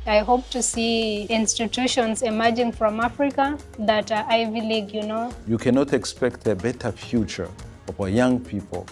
I hope to see institutions emerging from Africa that are Ivy League, You cannot expect a better future of our young people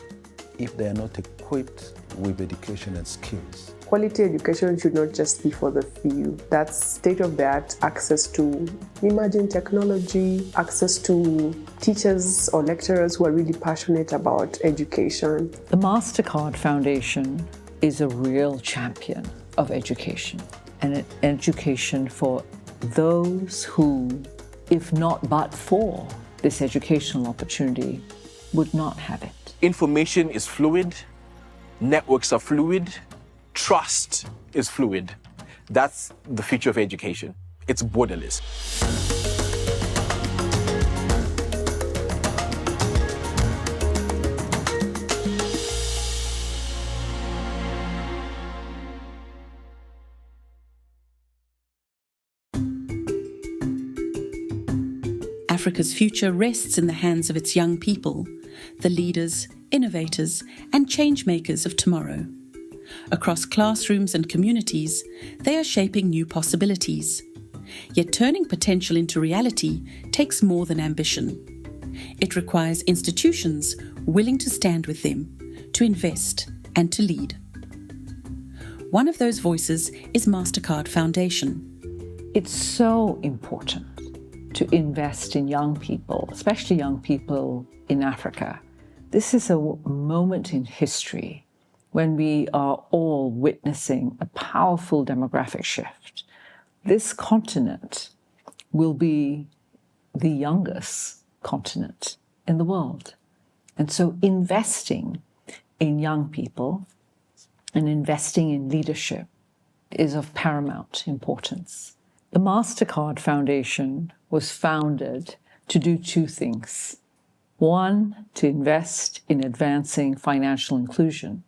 if they are not equipped with education and skills. Quality education should not just be for the few. That's state-of-the-art access to emerging technology, access to teachers or lecturers who are really passionate about education. The MasterCard Foundation is a real champion of education, and an education for those who, if not but for this educational opportunity, would not have it. Information is fluid, networks are fluid, trust is fluid. That's the future of education. It's borderless. Africa's future rests in the hands of its young people, the leaders, innovators, and change-makers of tomorrow. Across classrooms and communities, they are shaping new possibilities. Yet turning potential into reality takes more than ambition. It requires institutions willing to stand with them, to invest, and to lead. One of those voices is MasterCard Foundation. It's so important to invest in young people, especially young people in Africa. This is a moment in history when we are all witnessing a powerful demographic shift. This continent will be the youngest continent in the world. And so investing in young people and investing in leadership is of paramount importance. The MasterCard Foundation was founded to do two things. One, to invest in advancing financial inclusion,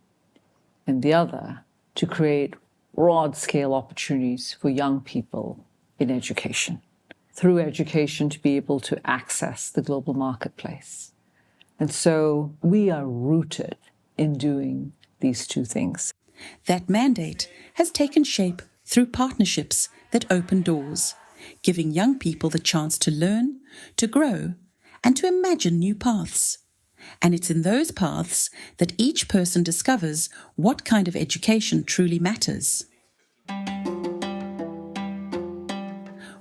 and the other, to create broad-scale opportunities for young people in education. Through education, to be able to access the global marketplace. And so we are rooted in doing these two things. That mandate has taken shape through partnerships that open doors, giving young people the chance to learn, to grow, and to imagine new paths. And it's in those paths that each person discovers what kind of education truly matters.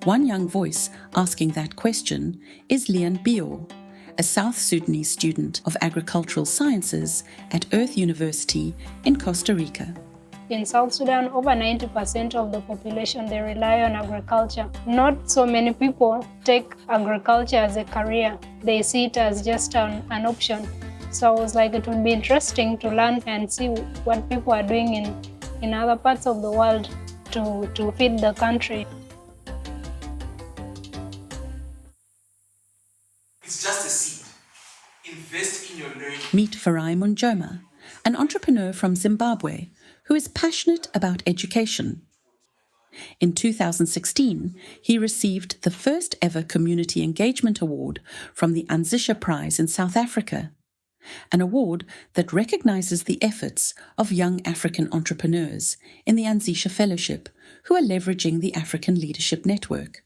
One young voice asking that question is Lian Bior, a South Sudanese student of agricultural sciences at Earth University in Costa Rica. In South Sudan, over 90% of the population, they rely on agriculture. Not so many people take agriculture as a career. They see it as just an option. So I was like, it would be interesting to learn and see what people are doing in other parts of the world to feed the country. It's just a seed. Invest in your learning. Meet Farai Munjoma, an entrepreneur from Zimbabwe who is passionate about education. In 2016, he received the first ever Community Engagement Award from the Anzisha Prize in South Africa, an award that recognizes the efforts of young African entrepreneurs in the Anzisha Fellowship who are leveraging the African Leadership Network.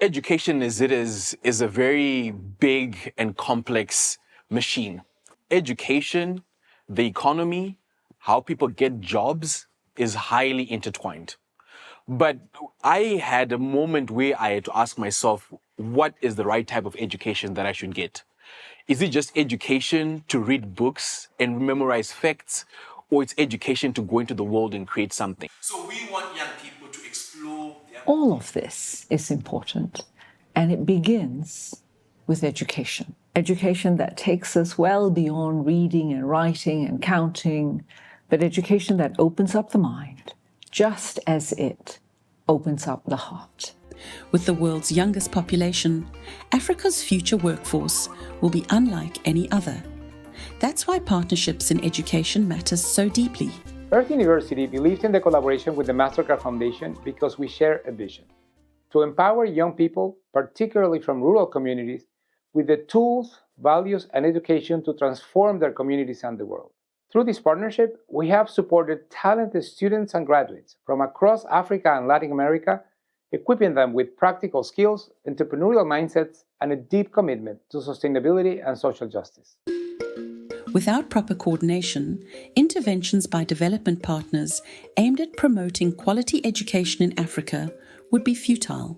Education as it is a very big and complex machine. Education, the economy, how people get jobs is highly intertwined. But I had a moment where I had to ask myself, what is the right type of education that I should get? Is it just education to read books and memorize facts, or it's education to go into the world and create something? So we want young people to explore their... All of this is important, and it begins with education. Education that takes us well beyond reading and writing and counting, but education that opens up the mind, just as it opens up the heart. With the world's youngest population, Africa's future workforce will be unlike any other. That's why partnerships in education matters so deeply. Earth University believes in the collaboration with the MasterCard Foundation because we share a vision to empower young people, particularly from rural communities, with the tools, values, and education to transform their communities and the world. Through this partnership, we have supported talented students and graduates from across Africa and Latin America, equipping them with practical skills, entrepreneurial mindsets, and a deep commitment to sustainability and social justice. Without proper coordination, interventions by development partners aimed at promoting quality education in Africa would be futile.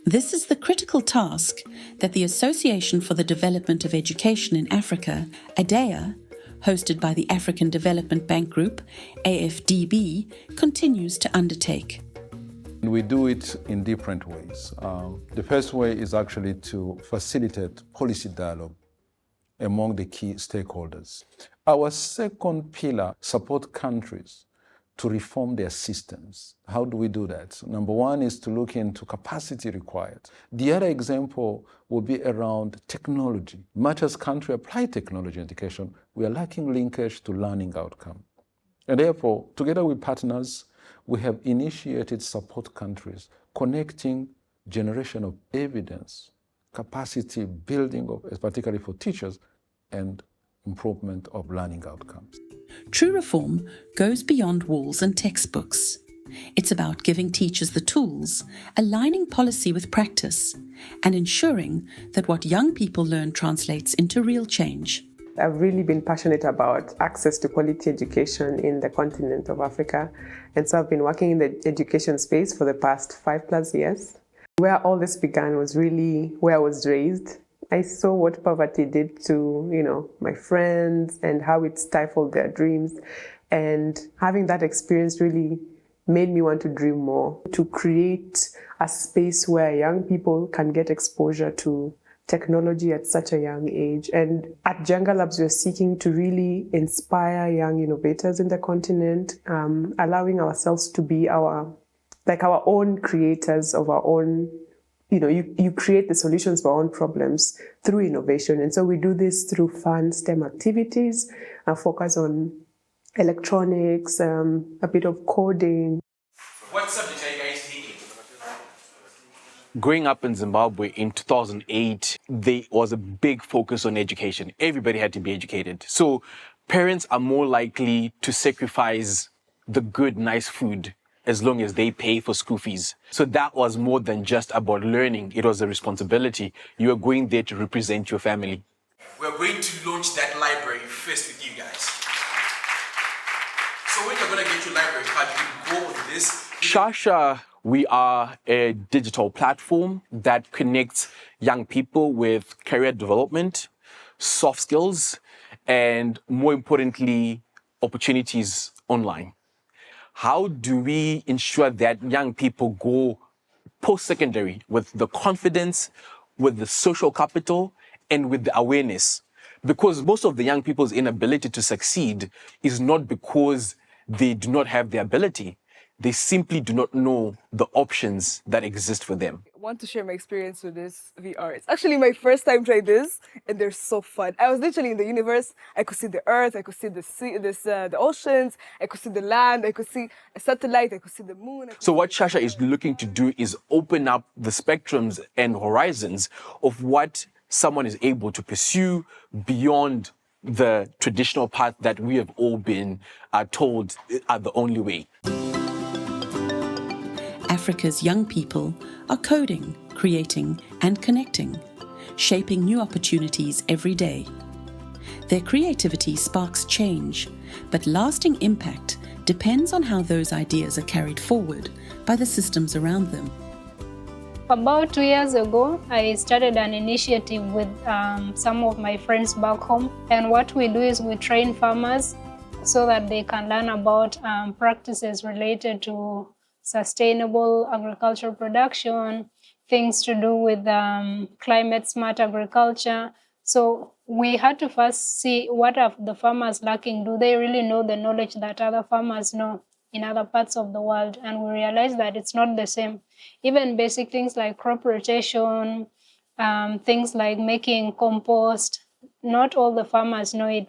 This is the critical task that the Association for the Development of Education in Africa, ADEA, hosted by the African Development Bank Group, AFDB, continues to undertake. We do it in different ways. The first way is actually to facilitate policy dialogue among the key stakeholders. Our second pillar, support countries to reform their systems. How do we do that? Number one is to look into capacity required. The other example will be around technology. Much as countries apply technology in education, we are lacking linkage to learning outcome. And therefore, together with partners, we have initiated support countries, connecting generation of evidence, capacity building, particularly for teachers, and improvement of learning outcomes. True reform goes beyond walls and textbooks. It's about giving teachers the tools, aligning policy with practice, and ensuring that what young people learn translates into real change. I've really been passionate about access to quality education in the continent of Africa. And so I've been working in the education space for the past 5+ years. Where all this began was really where I was raised. I saw what poverty did to, my friends and how it stifled their dreams. And having that experience really made me want to dream more, to create a space where young people can get exposure to technology at such a young age. And at Jenga Labs, we're seeking to really inspire young innovators in the continent, allowing ourselves to be our own creators of our own. You create the solutions for our own problems through innovation. And so we do this through fun STEM activities, focus on electronics, a bit of coding. What subjects are you guys taking? Growing up in Zimbabwe in 2008, there was a big focus on education. Everybody had to be educated. So parents are more likely to sacrifice the good, nice food as long as they pay for school fees. So that was more than just about learning. It was a responsibility. You are going there to represent your family. We're going to launch that library first with you guys. So when you're going to get your library card, you can go on this. Shasha, we are a digital platform that connects young people with career development, soft skills, and more importantly, opportunities online. How do we ensure that young people go post-secondary with the confidence, with the social capital, and with the awareness? Because most of the young people's inability to succeed is not because they do not have the ability. They simply do not know the options that exist for them. I want to share my experience with this VR. It's actually my first time trying this, and they're so fun. I was literally in the universe. I could see the earth, I could see the sea, the oceans, I could see the land, I could see a satellite, I could see the moon. So what Shasha is looking to do is open up the spectrums and horizons of what someone is able to pursue beyond the traditional path that we have all been told are the only way. Africa's young people are coding, creating, and connecting, shaping new opportunities every day. Their creativity sparks change, but lasting impact depends on how those ideas are carried forward by the systems around them. About 2 years ago, I started an initiative with some of my friends back home. And what we do is we train farmers so that they can learn about practices related to sustainable agricultural production, things to do with climate smart agriculture. So we had to first see what are the farmers lacking. Do they really know the knowledge that other farmers know in other parts of the world? And we realized that it's not the same. Even basic things like crop rotation, things like making compost, not all the farmers know it.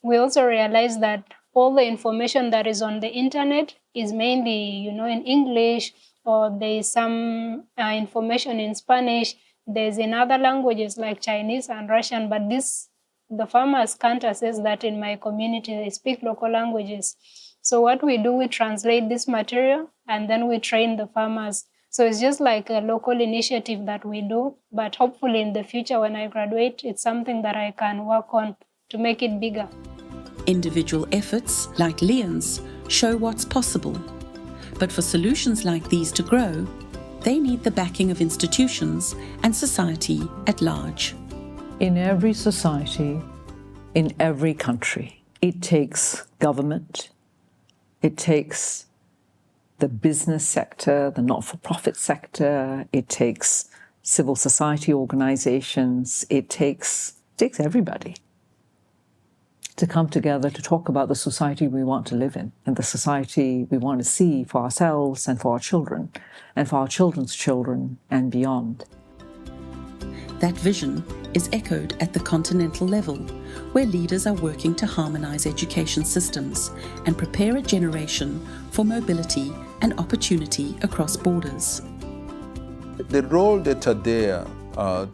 We also realized that all the information that is on the internet is mainly, in English, or there is some information in Spanish. There's in other languages like Chinese and Russian, but this the farmers can't assess that in my community they speak local languages. So what we do, we translate this material and then we train the farmers. So it's just like a local initiative that we do, but hopefully in the future when I graduate, it's something that I can work on to make it bigger. Individual efforts, like Leon's, show what's possible. But for solutions like these to grow, they need the backing of institutions and society at large. In every society, in every country, it takes government, it takes the business sector, the not-for-profit sector, it takes civil society organizations, it takes everybody to come together to talk about the society we want to live in and the society we want to see for ourselves and for our children and for our children's children and beyond. That vision is echoed at the continental level, where leaders are working to harmonise education systems and prepare a generation for mobility and opportunity across borders. The role that TADEA,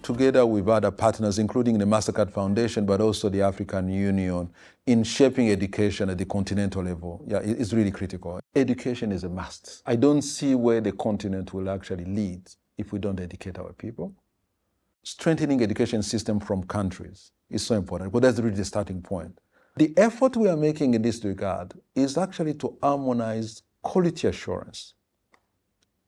together with other partners, including the MasterCard Foundation, but also the African Union, in shaping education at the continental level, is really critical. Education is a must. I don't see where the continent will actually lead if we don't educate our people. Strengthening education system from countries is so important, but that's really the starting point. The effort we are making in this regard is actually to harmonize quality assurance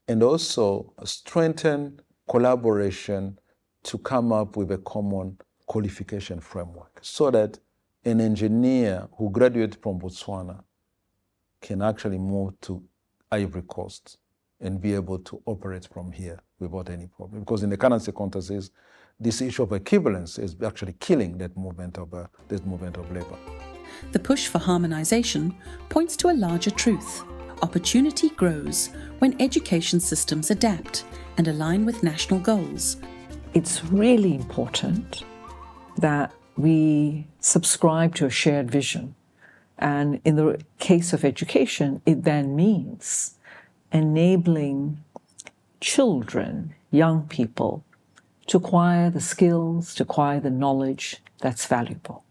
and also strengthen collaboration to come up with a common qualification framework so that an engineer who graduates from Botswana can actually move to Ivory Coast and be able to operate from here without any problem. Because in the current circumstances, this issue of equivalence is actually killing that movement of labor. The push for harmonisation points to a larger truth. Opportunity grows when education systems adapt and align with national goals. It's really important that we subscribe to a shared vision. And in the case of education, it then means enabling children, young people, to acquire the skills, to acquire the knowledge that's valuable.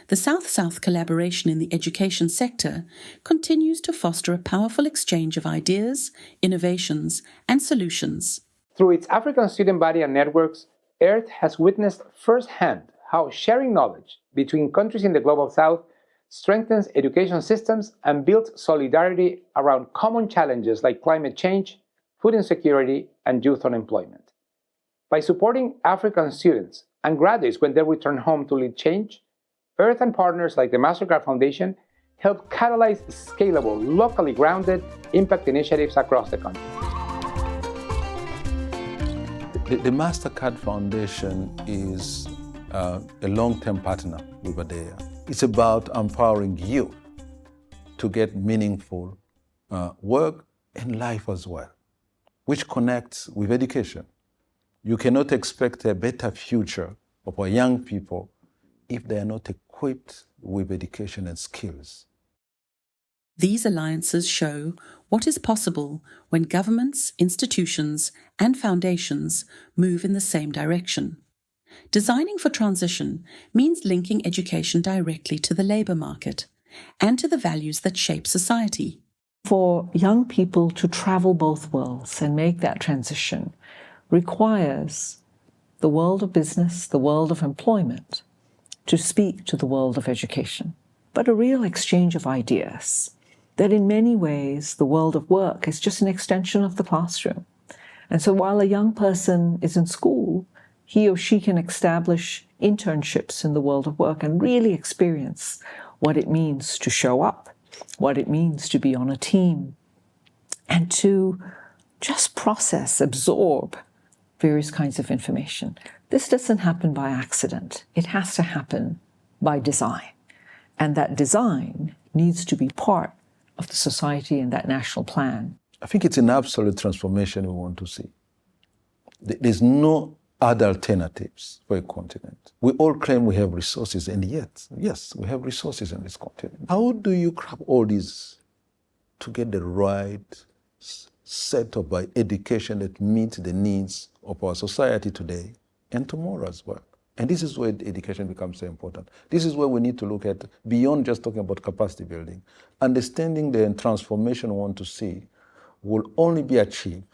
The South-South collaboration in the education sector continues to foster a powerful exchange of ideas, innovations, and solutions. Through its African student body and networks, EARTH has witnessed firsthand how sharing knowledge between countries in the Global South strengthens education systems and builds solidarity around common challenges like climate change, food insecurity, and youth unemployment. By supporting African students and graduates when they return home to lead change, EARTH and partners like the MasterCard Foundation help catalyze scalable, locally grounded impact initiatives across the country. The MasterCard Foundation is a long-term partner with TADEA. It's about empowering you to get meaningful work and life as well, which connects with education. You cannot expect a better future of our young people if they are not equipped with education and skills. These alliances show what is possible when governments, institutions, and foundations move in the same direction. Designing for transition means linking education directly to the labour market and to the values that shape society. For young people to travel both worlds and make that transition requires the world of business, the world of employment, to speak to the world of education, but a real exchange of ideas. That in many ways, the world of work is just an extension of the classroom. And so while a young person is in school, he or she can establish internships in the world of work and really experience what it means to show up, what it means to be on a team, and to just process, absorb various kinds of information. This doesn't happen by accident. It has to happen by design. And that design needs to be part of the society and that national plan. I think it's an absolute transformation we want to see. There's no other alternatives for a continent. We all claim we have resources, and yet, yes, we have resources in this continent. How do you grab all these to get the right set of education that meets the needs of our society today and tomorrow as well? And this is where education becomes so important. This is where we need to look at, beyond just talking about capacity building, understanding the transformation we want to see will only be achieved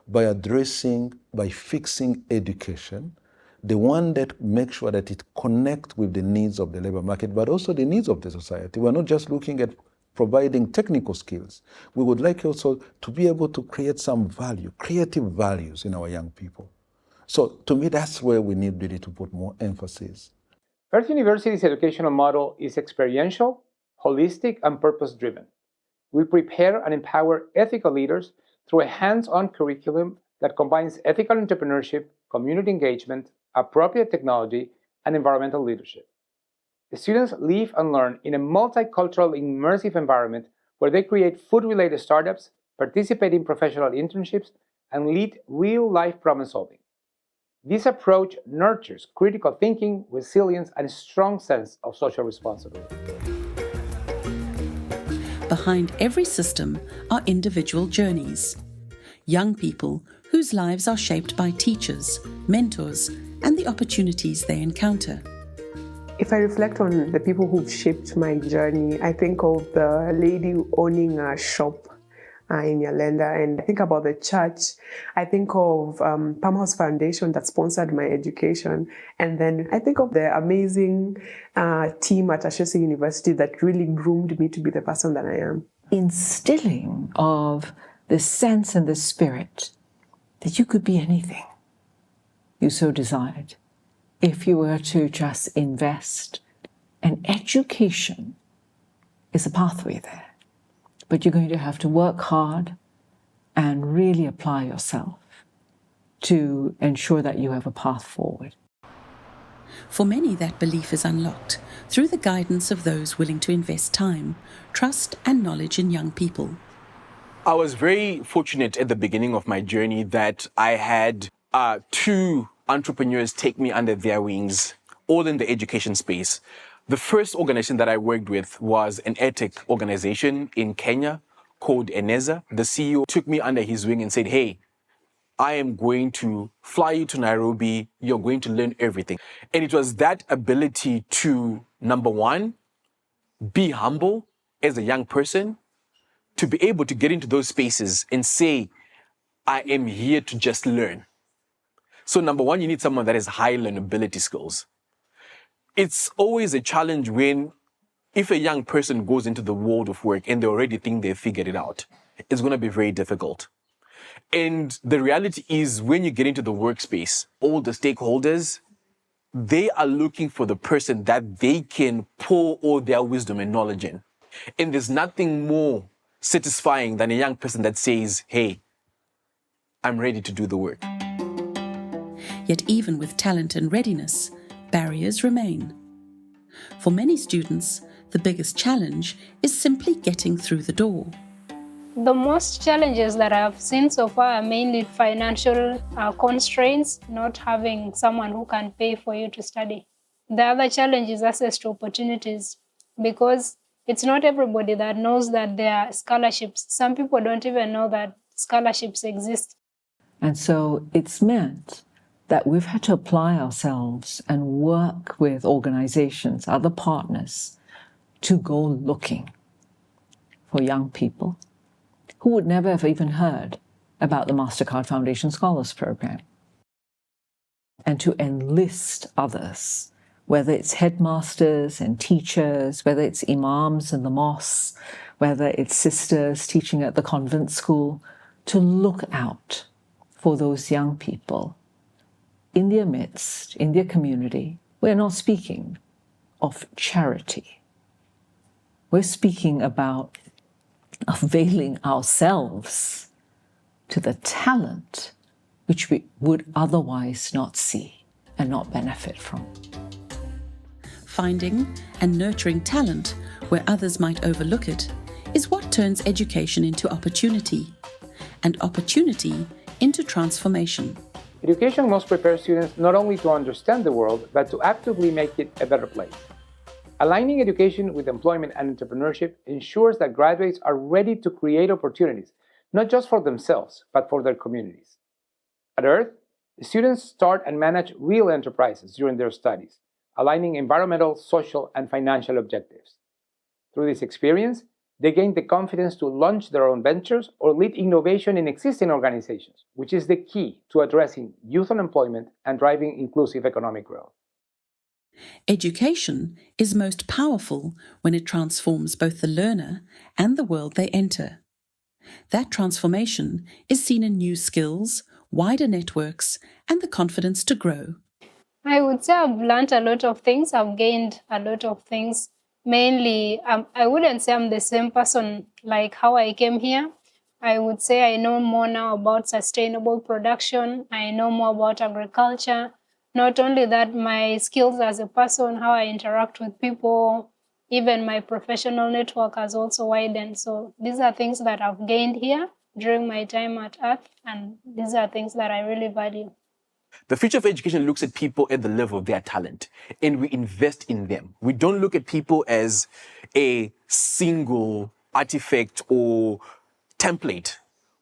by fixing education, the one that makes sure that it connects with the needs of the labor market, but also the needs of the society. We're not just looking at providing technical skills. We would like also to be able to create some value, creative values in our young people. So to me, that's where we need really to put more emphasis. Earth University's educational model is experiential, holistic, and purpose-driven. We prepare and empower ethical leaders through a hands-on curriculum that combines ethical entrepreneurship, community engagement, appropriate technology, and environmental leadership. The students live and learn in a multicultural, immersive environment where they create food-related startups, participate in professional internships, and lead real-life problem-solving. This approach nurtures critical thinking, resilience, and a strong sense of social responsibility. Behind every system are individual journeys. Young people whose lives are shaped by teachers, mentors, and the opportunities they encounter. If I reflect on the people who've shaped my journey, I think of the lady owning a shop in Uganda, and I think about the church. I think of Palm House Foundation that sponsored my education, and then I think of the amazing team at Ashesi University that really groomed me to be the person that I am. Instilling of the sense and the spirit that you could be anything you so desired if you were to just invest. And education is a pathway there. But you're going to have to work hard and really apply yourself to ensure that you have a path forward. For many, that belief is unlocked through the guidance of those willing to invest time, trust, and knowledge in young people. I was very fortunate at the beginning of my journey that I had two entrepreneurs take me under their wings, all in the education space. The first organization that I worked with was an edtech organization in Kenya called Eneza. The CEO took me under his wing and said, hey, I am going to fly you to Nairobi. You're going to learn everything. And it was that ability to, number one, be humble as a young person, to be able to get into those spaces and say, I am here to just learn. So number one, you need someone that has high learnability skills. It's always a challenge if a young person goes into the world of work and they already think they've figured it out, it's going to be very difficult. And the reality is when you get into the workspace, all the stakeholders, they are looking for the person that they can pour all their wisdom and knowledge in. And there's nothing more satisfying than a young person that says, hey, I'm ready to do the work. Yet even with talent and readiness, barriers remain. For many students, the biggest challenge is simply getting through the door. The most challenges that I've seen so far are mainly financial constraints, not having someone who can pay for you to study. The other challenge is access to opportunities, because it's not everybody that knows that there are scholarships. Some people don't even know that scholarships exist. And so it's meant that we've had to apply ourselves and work with organizations, other partners, to go looking for young people who would never have even heard about the MasterCard Foundation Scholars Program, and to enlist others, whether it's headmasters and teachers, whether it's imams in the mosques, whether it's sisters teaching at the convent school, to look out for those young people in their midst, in their community. We're not speaking of charity. We're speaking about availing ourselves to the talent which we would otherwise not see and not benefit from. Finding and nurturing talent where others might overlook it is what turns education into opportunity, and opportunity into transformation. Education must prepare students not only to understand the world, but to actively make it a better place. Aligning education with employment and entrepreneurship ensures that graduates are ready to create opportunities, not just for themselves, but for their communities. At Earth, Students start and manage real enterprises during their studies, aligning environmental, social, and financial objectives. Through this experience, they gain the confidence to launch their own ventures or lead innovation in existing organizations, which is the key to addressing youth unemployment and driving inclusive economic growth. Education is most powerful when it transforms both the learner and the world they enter. That transformation is seen in new skills, wider networks, and the confidence to grow. I would say I've learned a lot of things. I've gained a lot of things. Mainly, I wouldn't say I'm the same person like how I came here. I would say I know more now about sustainable production. I know more about agriculture. Not only that, my skills as a person, how I interact with people, even my professional network has also widened. So these are things that I've gained here during my time at Earth, and these are things that I really value. The future of education looks at people at the level of their talent, and we invest in them. We don't look at people as a single artifact or template.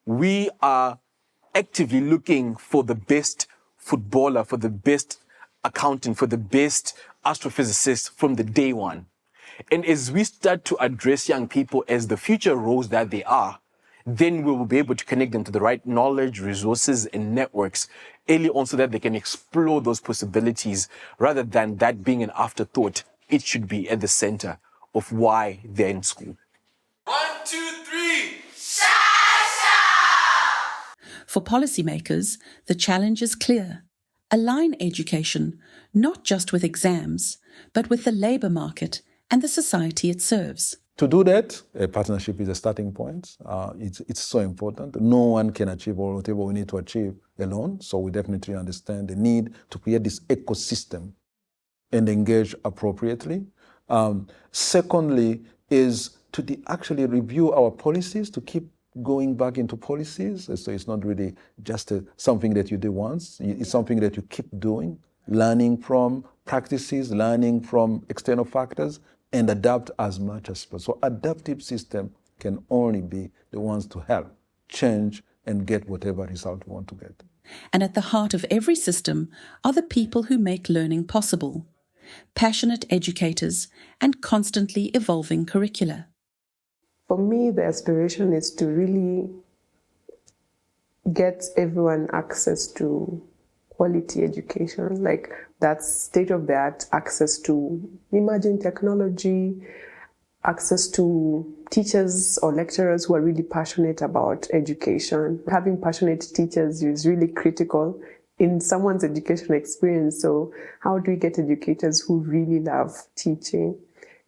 We are actively looking for the best footballer, for the best accountant, for the best astrophysicist from the day one. And as we start to address young people as the future roles that they are, then we will be able to connect them to the right knowledge, resources, and networks early on so that they can explore those possibilities rather than that being an afterthought. It should be at the center of why they're in school. 1, 2, 3. For policymakers, the challenge is clear. Align education not just with exams, but with the labour market and the society it serves. To do that, a partnership is a starting point. It's so important. No one can achieve all whatever we need to achieve alone. So we definitely understand the need to create this ecosystem and engage appropriately. Secondly, is to actually review our policies, to keep going back into policies. So it's not really just something that you do once. It's something that you keep doing, learning from practices, learning from external factors, and adapt as much as possible. So adaptive system can only be the ones to help change and get whatever result we want to get. And at the heart of every system are the people who make learning possible. Passionate educators and constantly evolving curricula. For me, the aspiration is to really get everyone access to quality education, like that's state-of-the-art access to emerging technology, access to teachers or lecturers who are really passionate about education. Having passionate teachers is really critical in someone's education experience. So how do we get educators who really love teaching?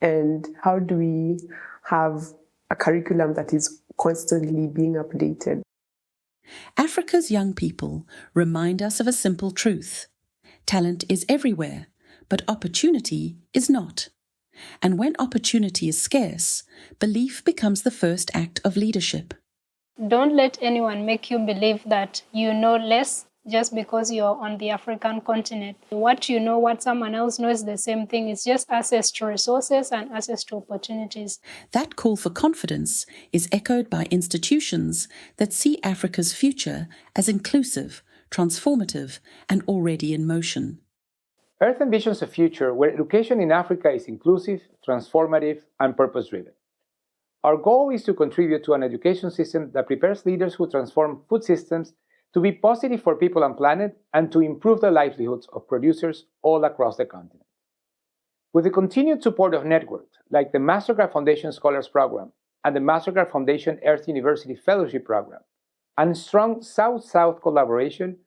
And how do we have a curriculum that is constantly being updated? Africa's young people remind us of a simple truth. Talent is everywhere, but opportunity is not. And when opportunity is scarce, belief becomes the first act of leadership. Don't let anyone make you believe that you know less just because you're on the African continent. What you know, what someone else knows, the same thing. It's just access to resources and access to opportunities. That call for confidence is echoed by institutions that see Africa's future as inclusive, transformative, and already in motion. Earth envisions a future where education in Africa is inclusive, transformative, and purpose-driven. Our goal is to contribute to an education system that prepares leaders who transform food systems to be positive for people and planet, and to improve the livelihoods of producers all across the continent. With the continued support of networks like the Mastercard Foundation Scholars Program and the Mastercard Foundation Earth University Fellowship Program, and strong South-South collaboration,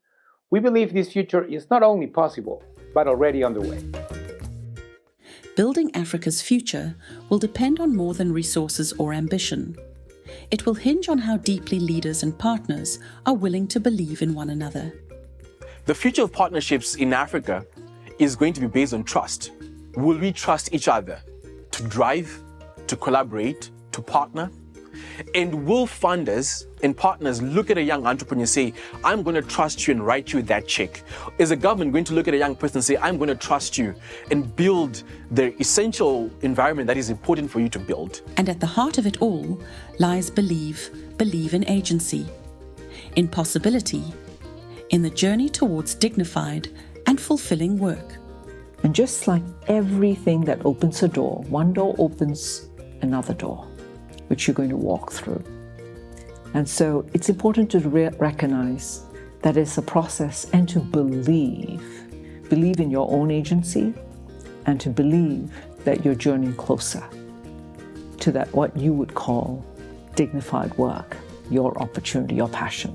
we believe this future is not only possible, but already underway. Building Africa's future will depend on more than resources or ambition. It will hinge on how deeply leaders and partners are willing to believe in one another. The future of partnerships in Africa is going to be based on trust. Will we trust each other to drive, to collaborate, to partner? And will funders and partners look at a young entrepreneur and say, I'm going to trust you and write you that check? Is the government going to look at a young person and say, I'm going to trust you and build the essential environment that is important for you to build? And at the heart of it all lies believe in agency, in possibility, in the journey towards dignified and fulfilling work. And just like everything that opens a door, one door opens another door, which you're going to walk through. And so it's important to recognize that it's a process and to believe in your own agency and to believe that you're journeying closer to that what you would call dignified work, your opportunity, your passion.